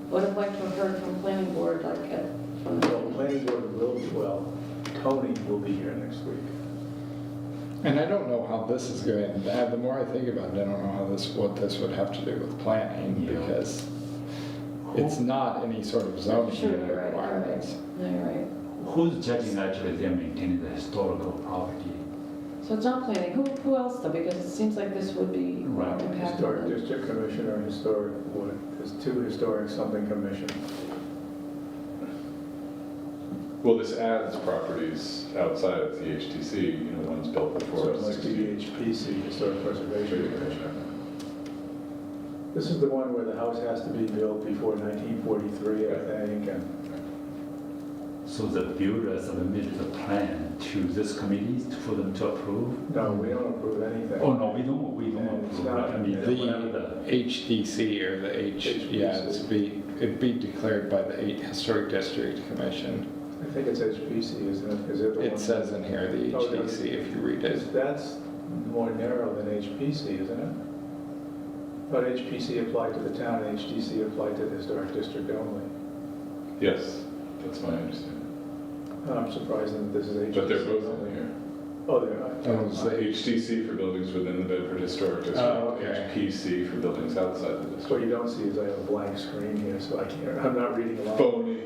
[SPEAKER 3] would have liked to have heard from planning board, like, from
[SPEAKER 1] Well, the
[SPEAKER 3] the,
[SPEAKER 1] planning board will, Tony will be here next week.
[SPEAKER 5] And I don't know how this is going, the more I think about it, I don't know what this would have to do with planning,
[SPEAKER 6] Yeah.
[SPEAKER 5] because it's not any sort of zoning
[SPEAKER 3] Sure, you're right, you're right.
[SPEAKER 5] requirements.
[SPEAKER 3] No, you're right.
[SPEAKER 6] Who's judging actually them maintaining the historical property?
[SPEAKER 3] So it's not planning, who else though, because it seems like this would be more
[SPEAKER 6] Right.
[SPEAKER 1] Historic
[SPEAKER 3] impactful.
[SPEAKER 1] District Commission or Historic, what, there's two Historic something commission.
[SPEAKER 2] Well, this adds properties outside of the HTC, one's built
[SPEAKER 1] So
[SPEAKER 2] before
[SPEAKER 1] it must be the
[SPEAKER 2] 60.
[SPEAKER 1] HPC, Historic Preservation Commission. This is the one where the house has to be built before 1943, I think, and
[SPEAKER 6] So the builder submitted the plan to this committee for them to approve?
[SPEAKER 1] no, we don't approve anything.
[SPEAKER 6] Oh, no, we don't
[SPEAKER 1] It's
[SPEAKER 6] approve,
[SPEAKER 1] not-
[SPEAKER 6] I mean, whatever
[SPEAKER 5] The
[SPEAKER 6] the,
[SPEAKER 5] HDC or the it'd be declared by the Historic District Commission.
[SPEAKER 1] I think it's HPC, isn't it? Is it the one?
[SPEAKER 5] It says in here, the
[SPEAKER 1] Oh, yeah.
[SPEAKER 5] HDC, if you read it.
[SPEAKER 1] That's more narrow than HPC, isn't it? But HPC applied to the town, HDC applied to the Historic District only.
[SPEAKER 2] Yes, that's my understanding.
[SPEAKER 1] I'm surprised that this is HPC.
[SPEAKER 2] But they're both
[SPEAKER 1] only.
[SPEAKER 2] in here.
[SPEAKER 1] Oh, they're not.
[SPEAKER 5] Oh, it's the
[SPEAKER 2] HTC for buildings within the Bedford Historic District.
[SPEAKER 5] Oh, okay.
[SPEAKER 2] HPC for buildings outside the
[SPEAKER 1] What
[SPEAKER 2] district.
[SPEAKER 1] you don't see is I have a blank screen here, so I can't, I'm not reading along.
[SPEAKER 2] Phony.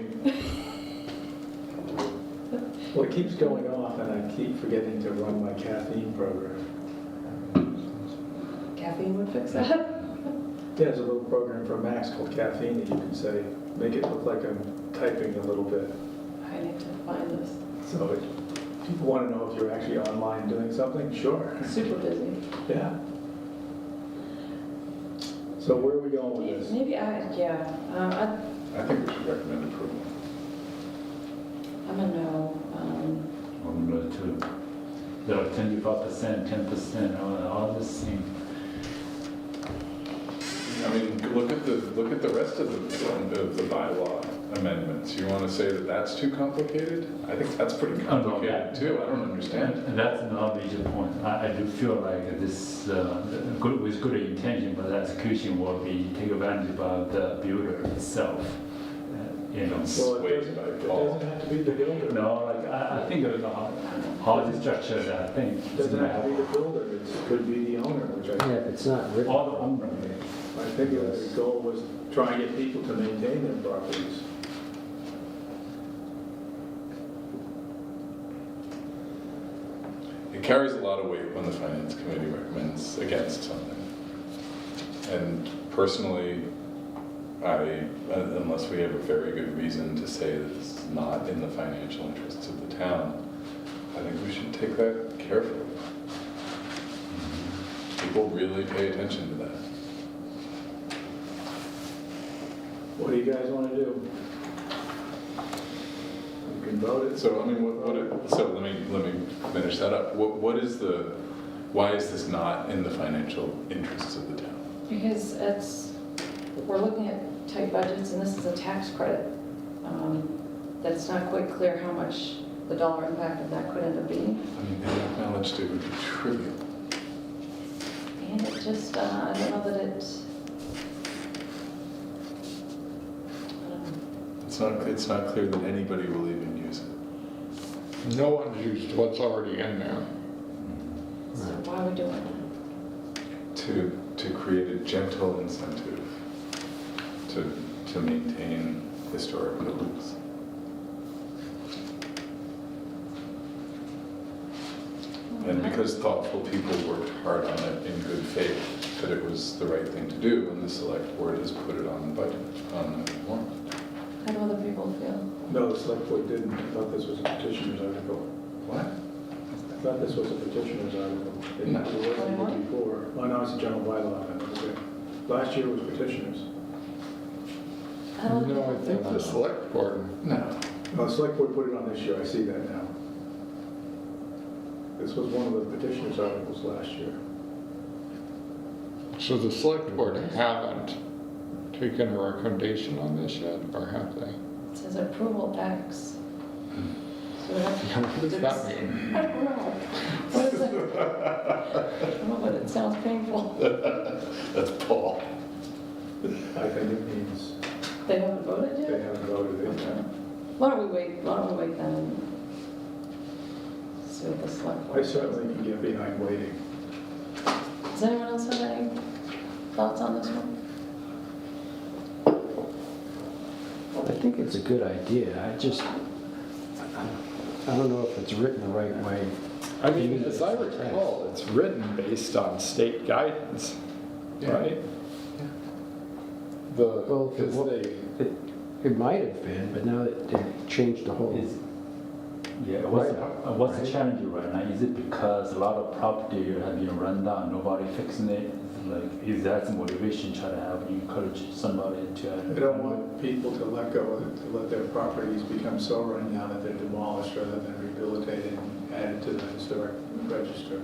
[SPEAKER 1] Well, it keeps going off and I keep forgetting to run my caffeine program.
[SPEAKER 3] Caffeine would fix that?
[SPEAKER 1] Yeah, there's a little program for Macs called Caffeine that you can say, make it look like I'm typing a little bit.
[SPEAKER 3] I need to find this.
[SPEAKER 1] So if people want to know if you're actually online doing something, sure.
[SPEAKER 3] Super busy.
[SPEAKER 1] Yeah. So where are we going with this?
[SPEAKER 3] Maybe
[SPEAKER 2] I think we should recommend approval.
[SPEAKER 3] I'm a no.
[SPEAKER 6] on the two, there are 25%, 10%, all this thing.
[SPEAKER 2] I mean, look at the rest of the bylaw amendments. You want to say that that's too complicated? I think that's pretty
[SPEAKER 6] Oh, no,
[SPEAKER 2] complicated too. I don't understand.
[SPEAKER 6] And that's another major point. I do feel like this, with good intention, but the execution will be take advantage by the builder itself.
[SPEAKER 1] Well, it doesn't have to be the builder.
[SPEAKER 6] No, like, I think it was how it's structured, I think.
[SPEAKER 1] It doesn't have to be the builder, it could be the owner, which I
[SPEAKER 4] Yeah, if it's not written.
[SPEAKER 6] All the owner.
[SPEAKER 1] I think the goal was try and get people to maintain their properties.
[SPEAKER 2] It carries a lot of weight when the finance committee recommends against something. And personally, unless we have a very good reason to say that this is not in the financial interests of the town, I think we should take that carefully. People really pay attention to that.
[SPEAKER 1] What do you guys want to do? You can vote it.
[SPEAKER 2] So, I mean, so let me finish that up. What is the Why is this not in the financial interests of the town?
[SPEAKER 3] Because we're looking at tight budgets, and this is a tax credit. That it's not quite clear how much the dollar impact of that could end up being.
[SPEAKER 2] I mean, they acknowledged it would be trivial.
[SPEAKER 3] And it just, I don't know that
[SPEAKER 2] It's not clear that anybody will even use it.
[SPEAKER 5] No one's used what's already in there.
[SPEAKER 3] so why are we doing that?
[SPEAKER 2] To create a gentle incentive to maintain historic buildings. And because thoughtful people worked hard on it in good faith, that it was the right thing to do, and the select board has put it on the budget, on the warrant.
[SPEAKER 3] How do other people feel?
[SPEAKER 1] No, the select board didn't. I thought this was a petitioner's article.
[SPEAKER 2] What?
[SPEAKER 1] I thought this was a petitioner's article. It
[SPEAKER 2] No.
[SPEAKER 1] wasn't before. Oh, no, it's a general bylaw. Okay. Last year was petitioners.
[SPEAKER 3] How do other
[SPEAKER 5] No, I
[SPEAKER 3] people
[SPEAKER 5] think
[SPEAKER 3] feel?
[SPEAKER 5] the select board,
[SPEAKER 2] No.
[SPEAKER 1] No, the select board put it on this year. I see that now. This was one of the petitioners' articles last year.
[SPEAKER 5] so the select board haven't taken a recommendation on this yet, or have they?
[SPEAKER 3] It says approval X. So we have to.
[SPEAKER 5] What does that mean?
[SPEAKER 3] I don't know. What is it? I don't know, but it sounds painful.
[SPEAKER 2] That's Paul.
[SPEAKER 1] I think it means
[SPEAKER 3] They haven't voted
[SPEAKER 1] they
[SPEAKER 3] yet?
[SPEAKER 1] haven't voted it yet.
[SPEAKER 3] Why don't we wait then and see what the select board
[SPEAKER 1] I
[SPEAKER 3] says?
[SPEAKER 1] certainly can get behind waiting.
[SPEAKER 3] Does anyone else have any thoughts on this one?
[SPEAKER 4] I think it's a good idea. I don't know if it's written the right way.
[SPEAKER 5] I mean, as I recall, it's written based on state guidance, right?
[SPEAKER 4] Well,
[SPEAKER 5] Because they,
[SPEAKER 4] It might have been, but now that they've changed the whole.
[SPEAKER 6] Yeah, what's the challenge right now? Is it because a lot of property have been run down, nobody fixing it? Is that the motivation try to have encourage somebody to?
[SPEAKER 1] They don't want people to let go of it, to let their properties become so run down that they're demolished rather than rehabilitated and added to the historic register.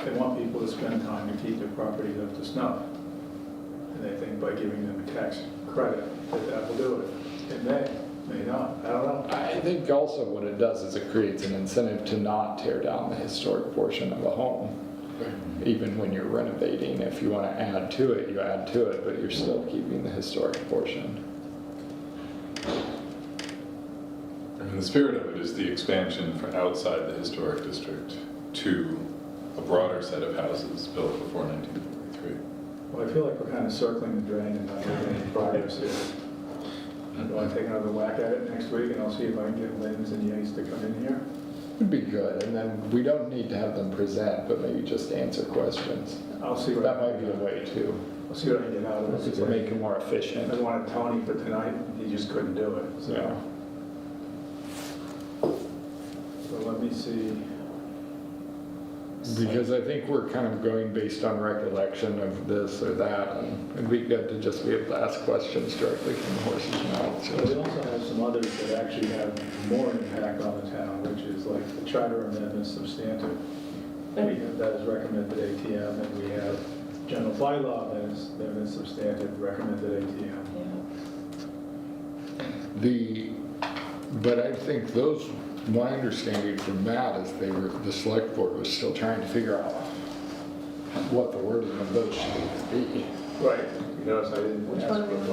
[SPEAKER 1] They want people to spend time to keep their properties up to snuff. And they think by giving them a tax credit that will do it. It may not, I don't know.
[SPEAKER 5] I think also what it does is it creates an incentive to not tear down the historic portion of the home. Even when you're renovating, if you want to add to it, you add to it, but you're still keeping the historic portion.
[SPEAKER 2] And the spirit of it is the expansion from outside the historic district to a broader set of houses built before 1943.
[SPEAKER 1] Well, I feel like we're kind of circling the drain and not making any progress here. You want to take another whack at it next week, and I'll see if I can get Linz and Yates to come in here?
[SPEAKER 5] Would be good, and then we don't need to have them present, but maybe just answer questions.
[SPEAKER 1] I'll see what
[SPEAKER 5] That might be the way too,
[SPEAKER 1] I'll see what I can get out of it.
[SPEAKER 5] to make it more
[SPEAKER 1] I
[SPEAKER 5] efficient.
[SPEAKER 1] wanted Tony for tonight, he just couldn't do it. So
[SPEAKER 5] Yeah.
[SPEAKER 1] so let me see.
[SPEAKER 5] Because I think we're kind of going based on recollection of this or that, and it'd be good to just be able to ask questions directly from the horse's mouth.
[SPEAKER 1] So we also have some others that actually have more impact on the town, which is like the charter amendment substantive. We have that as recommended ATM, and we have general bylaw amendments substantive recommended ATM.
[SPEAKER 3] Yeah.
[SPEAKER 5] But I think those, my understanding from Matt is the select board was still trying to figure out what the wording of those should be.
[SPEAKER 1] Right. You notice I didn't
[SPEAKER 3] Which
[SPEAKER 1] ask
[SPEAKER 3] one
[SPEAKER 1] for a
[SPEAKER 3] are we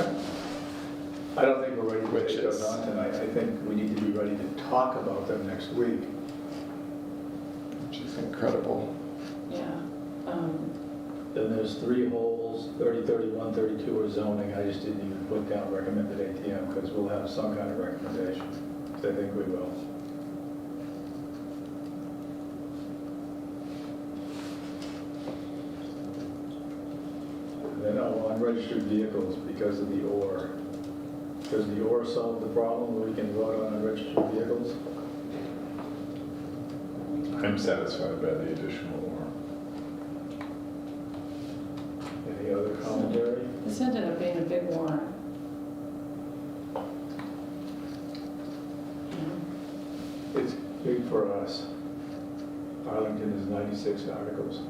[SPEAKER 1] vote. I don't think we're ready to
[SPEAKER 5] Which
[SPEAKER 1] take those
[SPEAKER 5] is-
[SPEAKER 1] on tonight. I think we need to be ready to talk about them next week.
[SPEAKER 5] Which is incredible.
[SPEAKER 3] Yeah.
[SPEAKER 1] Then there's 3 holes, 30, 31, 32 are zoning. I just didn't even put down recommended ATM because we'll have some kind of recommendation. I think we will. And then unregistered vehicles because of the OR. Does the OR solve the problem where we can vote on unregistered vehicles?
[SPEAKER 2] I'm satisfied by the additional warrant.
[SPEAKER 1] Any other commentary?
[SPEAKER 3] This ended up being a big warrant.
[SPEAKER 1] it's big for us. Arlington is 96 articles,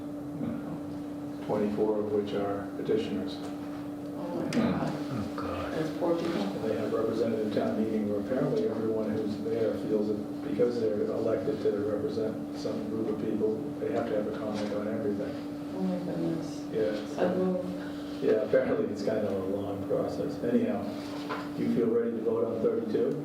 [SPEAKER 1] 24 of which are petitioners.
[SPEAKER 3] Oh my God,
[SPEAKER 6] Oh, God.
[SPEAKER 3] those poor people.
[SPEAKER 1] And they have representative town meeting where apparently everyone who's there feels that because they're elected to represent some group of people, they have to have a comment on everything.
[SPEAKER 3] Oh my goodness.
[SPEAKER 1] Yeah.
[SPEAKER 3] I'd move.
[SPEAKER 1] Yeah, apparently it's kind of a long process. Anyhow, do you feel ready to vote on 32?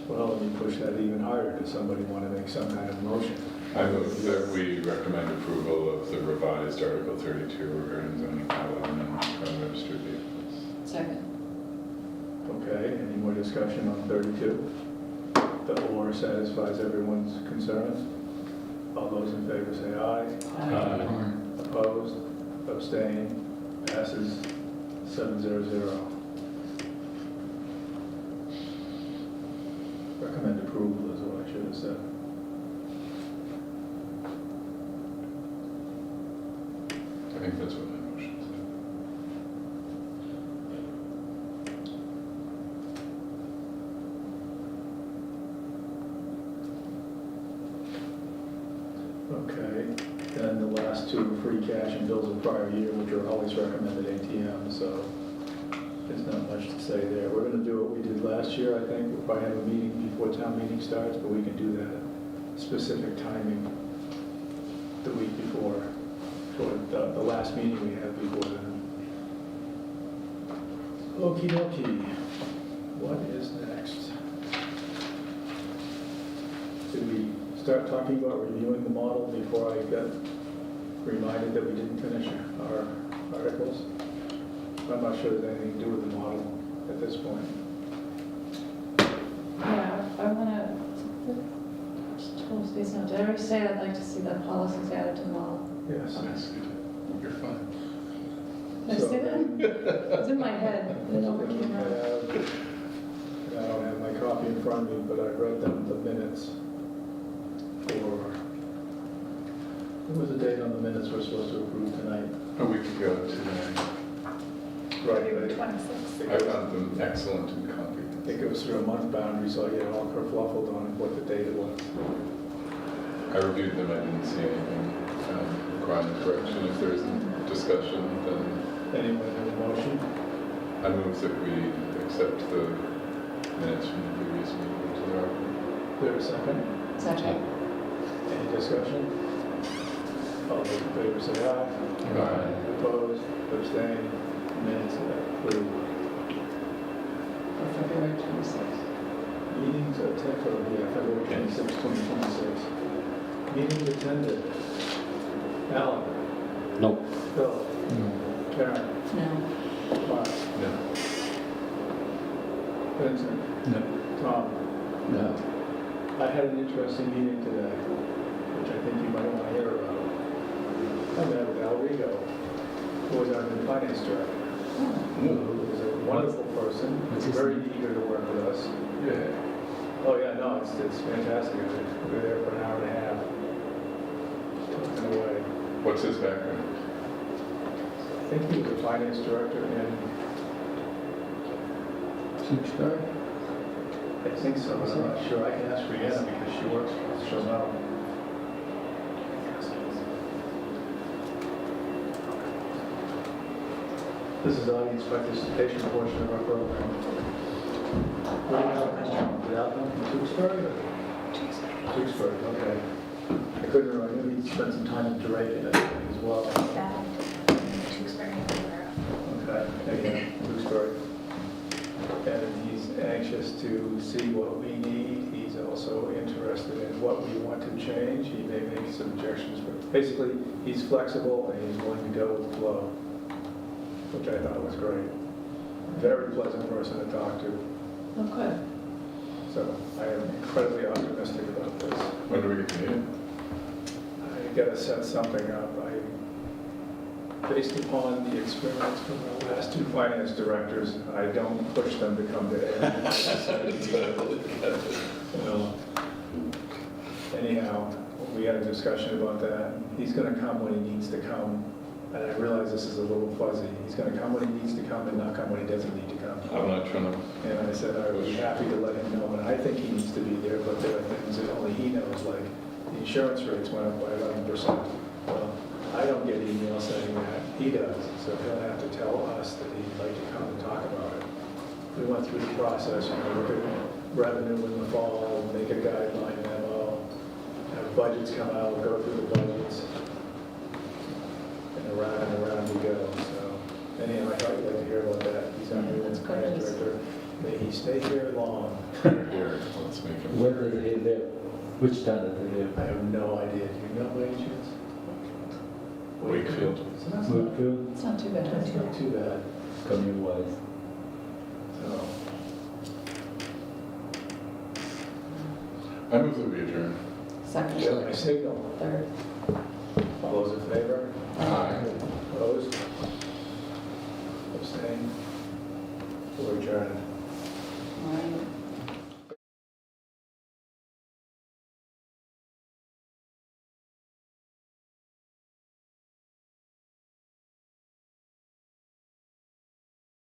[SPEAKER 1] Well, let me push that even harder. Does somebody want to make some kind of motion?
[SPEAKER 2] I move that we recommend approval of the revised Article 32 regarding zoning bylaw amendment for unregistered vehicles.
[SPEAKER 3] Second.
[SPEAKER 1] Okay, any more discussion on 32? The or satisfies everyone's concerns? All those in favor say aye. Opposed? Abstained? Passes 700. Recommend approval is what I should have said.
[SPEAKER 2] I think that's what my motion said.
[SPEAKER 1] Okay, then the last two are free cash and bills of prior year, which are always recommended ATM, so there's not much to say there. We're gonna do what we did last year, I think. We'll probably have a meeting before town meeting starts, but we can do that at specific timing the week before, for the last meeting we had before then. Okey dokey, what is next? Did we start talking about reviewing the model before I got reminded that we didn't finish our articles? I'm not sure there's anything to do with the model at this point.
[SPEAKER 3] Yeah, I wanna, total space note, did I already say I'd like to see the policies added to the model?
[SPEAKER 1] Yes.
[SPEAKER 2] Yes, you did. You're fine.
[SPEAKER 3] Did I say that? It's in my head, it never came out.
[SPEAKER 1] I don't have my copy in front of me, but I read them, the minutes for, what was the date on the minutes we're supposed to approve tonight?
[SPEAKER 2] A week ago today.
[SPEAKER 1] Right.
[SPEAKER 3] 26.
[SPEAKER 2] I found them excellent and
[SPEAKER 1] I
[SPEAKER 2] comprehensive.
[SPEAKER 1] think it was through a month boundary, so I get all kerfluffled on what the date it was.
[SPEAKER 2] I reviewed them, I didn't see anything requiring correction. If there's discussion, then
[SPEAKER 1] Anyone have a motion?
[SPEAKER 2] I move that we accept the minutes from the previous meeting to the article.
[SPEAKER 1] There a second?
[SPEAKER 3] Second.
[SPEAKER 1] Any discussion? All those in favor say aye.
[SPEAKER 2] Aye.
[SPEAKER 1] Opposed, abstained, minutes approved.
[SPEAKER 3] For February 26th.
[SPEAKER 1] Meetings attended, yeah, February 26, 2026. Meetings attended. Alan?
[SPEAKER 7] Nope.
[SPEAKER 1] Phil? Karen?
[SPEAKER 3] No.
[SPEAKER 1] Mark?
[SPEAKER 2] No.
[SPEAKER 1] Vincent?
[SPEAKER 6] No.
[SPEAKER 1] Tom?
[SPEAKER 4] No.
[SPEAKER 1] I had an interesting meeting today, which I think you might want to hear about. I met with Al Rigo, who was our new finance director. Who is a wonderful person,
[SPEAKER 6] What's his
[SPEAKER 1] very eager to work with us.
[SPEAKER 2] Yeah.
[SPEAKER 1] Oh, yeah, no, it's fantastic. We were there for an hour and a half, talking away.
[SPEAKER 2] What's his background?
[SPEAKER 1] I think he was a finance director in,
[SPEAKER 4] Tewksbury?
[SPEAKER 1] I think so, but I'm not sure. I can ask Brianna because she works for us, she'll know. This is audience participation portion of our program. Where do you have it from? Did Al come from Tewksbury or? Tewksbury, okay. I couldn't remember, I knew he spent some time in Drayton as well. Okay, again, Tewksbury. And he's anxious to see what we need. He's also interested in what we want to change. He may make suggestions, but basically, he's flexible and he's willing to go with the flow, which I thought was great. Very pleasant person to talk to.
[SPEAKER 3] Oh, good.
[SPEAKER 1] So I am incredibly optimistic about this.
[SPEAKER 2] When do we get to meet him?
[SPEAKER 1] I gotta set something up. Based upon the experience from the last two finance directors, I don't push them to come to you know. Anyhow, we had a discussion about that. He's gonna come when he needs to come. And I realize this is a little fuzzy. He's gonna come when he needs to come and not come when he doesn't need to come.
[SPEAKER 2] I'm not trying to,
[SPEAKER 1] And I said I would be happy to let him know when I think he needs to be there, but there are things that only he knows, like the insurance rates went up by 11%. Well, I don't get emails saying that, he does, so he'll have to tell us that he'd like to come and talk about it. We went through the process, look at revenue in the fall, make a guideline memo, have budgets come out, go through the budgets, and around we go, so. Anyhow, I thought you'd like to hear about that. He's our new
[SPEAKER 3] That's good.
[SPEAKER 1] finance director. May he stay here long.
[SPEAKER 2] here, let's make him.
[SPEAKER 6] Where do they live? Which town do they live?
[SPEAKER 1] I have no idea. Do you know by any chance?
[SPEAKER 2] Wakefield.
[SPEAKER 1] So that's
[SPEAKER 6] Woodfield,
[SPEAKER 3] It's not too bad.
[SPEAKER 1] not too bad.
[SPEAKER 6] commute wise.
[SPEAKER 1] So,
[SPEAKER 2] I move that we adjourn.
[SPEAKER 3] Second,
[SPEAKER 1] you have my signal.
[SPEAKER 3] third.
[SPEAKER 1] All those in favor?
[SPEAKER 2] Aye.
[SPEAKER 1] Opposed? Abstained? We're adjourned.